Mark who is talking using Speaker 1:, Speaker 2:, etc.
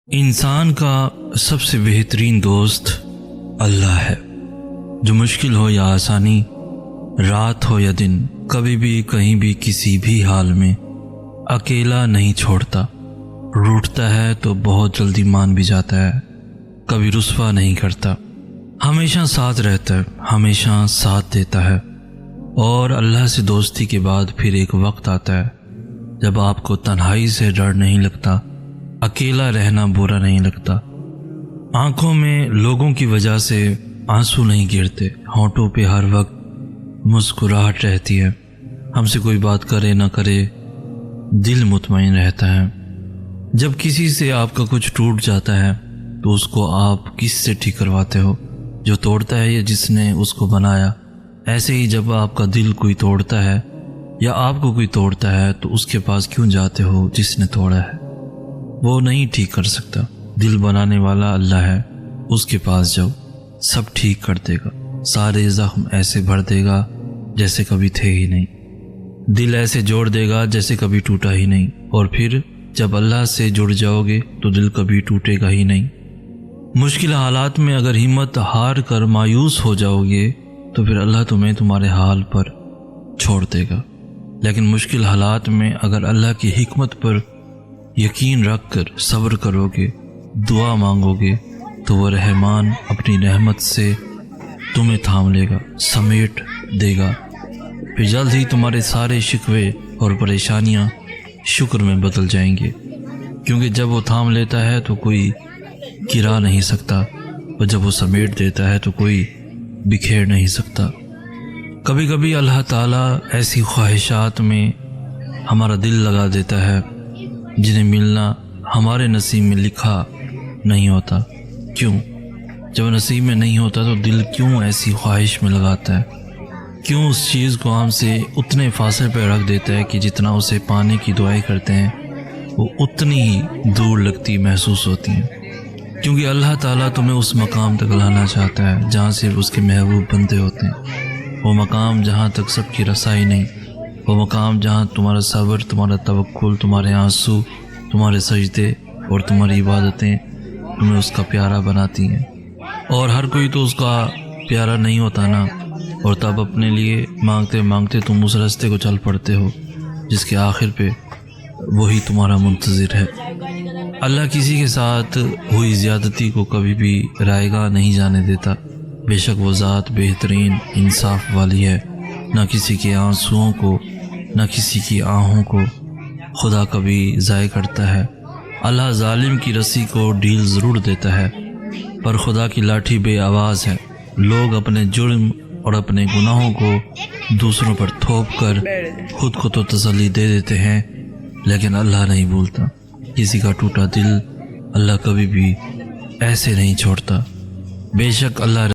Speaker 1: انسان کا سب سے بہترین دوست اللہ ہے، جو مشکل ہو یا آسانی، رات ہو یا دن، کبھی بھی کہیں بھی کسی بھی حال میں اکیلا نہیں چھوڑتا۔ روٹھتا ہے تو بہت جلدی مان بھی جاتا ہے، کبھی رسوا نہیں کرتا، ہمیشہ ساتھ رہتا ہے، ہمیشہ ساتھ دیتا ہے۔ اور اللہ سے دوستی کے بعد پھر ایک وقت آتا ہے جب آپ کو تنہائی سے ڈر نہیں لگتا، اکیلا رہنا برا نہیں لگتا، آنکھوں میں لوگوں کی وجہ سے آنسو نہیں گرتے، ہونٹوں پہ ہر وقت مسکراہٹ رہتی ہے، ہم سے کوئی بات کرے نہ کرے دل مطمئن رہتا ہے۔ جب کسی سے آپ کا کچھ ٹوٹ جاتا ہے تو اس کو آپ کس سے ٹھیک کرواتے ہو؟ جو توڑتا ہے یا جس نے اس کو بنایا؟ ایسے ہی جب آپ کا دل کوئی توڑتا ہے یا آپ کو کوئی توڑتا ہے تو اس کے پاس کیوں جاتے ہو جس نے توڑا ہے؟ وہ نہیں ٹھیک کر سکتا، دل بنانے والا اللہ ہے، اس کے پاس جاؤ، سب ٹھیک کر دے گا، سارے زخم ایسے بھر دے گا جیسے کبھی تھے ہی نہیں، دل ایسے جوڑ دے گا جیسے کبھی ٹوٹا ہی نہیں۔ اور پھر جب اللہ سے جڑ جاؤ گے تو دل کبھی ٹوٹے گا ہی نہیں۔ مشکل حالات میں اگر ہمت ہار کر مایوس ہو جاؤ گے تو پھر اللہ تمہیں تمہارے حال پر چھوڑ دے گا، لیکن مشکل حالات میں اگر اللہ کی حکمت پر یقین رکھ کر صبر کرو گے، دعا مانگو گے تو وہ رحمان اپنی رحمت سے تمہیں تھام لے گا، سمیٹ دے گا، پھر جلد ہی تمہارے سارے شکوے اور پریشانیاں شکر میں بدل جائیں گے، کیونکہ جب وہ تھام لیتا ہے تو کوئی گرا نہیں سکتا، اور جب وہ سمیٹ دیتا ہے تو کوئی بکھیر نہیں سکتا۔ کبھی کبھی اللہ تعالیٰ ایسی خواہشات میں ہمارا دل لگا دیتا ہے جنہیں ملنا ہمارے نصیب میں لکھا نہیں ہوتا۔ کیوں؟ جب نصیب میں نہیں ہوتا تو دل کیوں ایسی خواہش میں لگاتا ہے؟ کیوں اس چیز کو ہم سے اتنے فاصلے پہ رکھ دیتا ہے کہ جتنا اسے پانے کی دعائیں کرتے ہیں وہ اتنی ہی دور لگتی محسوس ہوتی ہیں؟ کیونکہ اللہ تعالیٰ تمہیں اس مقام تک لانا چاہتا ہے جہاں صرف اس کے محبوب بندے ہوتے ہیں، وہ مقام جہاں تک سب کی رسائی نہیں، وہ مقام جہاں تمہارا صبر، تمہارا توکل، تمہارے آنسو، تمہارے سجدے اور تمہاری عبادتیں تمہیں اس کا پیارا بناتی ہیں۔ اور ہر کوئی تو اس کا پیارا نہیں ہوتا نا، اور تب اپنے لیے مانگتے مانگتے تم اس راستے کو چل پڑتے ہو جس کے آخر پہ وہی تمہارا منتظر ہے۔ اللہ کسی کے ساتھ ہوئی زیادتی کو کبھی بھی رائے گاہ نہیں جانے دیتا، بے شک وہ ذات بہترین انصاف والی ہے، نہ کسی کے آنسوؤں کو نہ کسی کی آہوں کو خدا کبھی ضائع کرتا ہے۔ اللہ ظالم کی رسی کو ڈھیل ضرور دیتا ہے، پر خدا کی لاٹھی بے آواز ہے۔ لوگ اپنے جرم اور اپنے گناہوں کو دوسروں پر تھوپ کر خود کو تو تسلی دے دیتے ہیں، لیکن اللہ نہیں بھولتا۔ کسی کا ٹوٹا دل اللہ کبھی بھی ایسے نہیں چھوڑتا۔ بے شک اللہ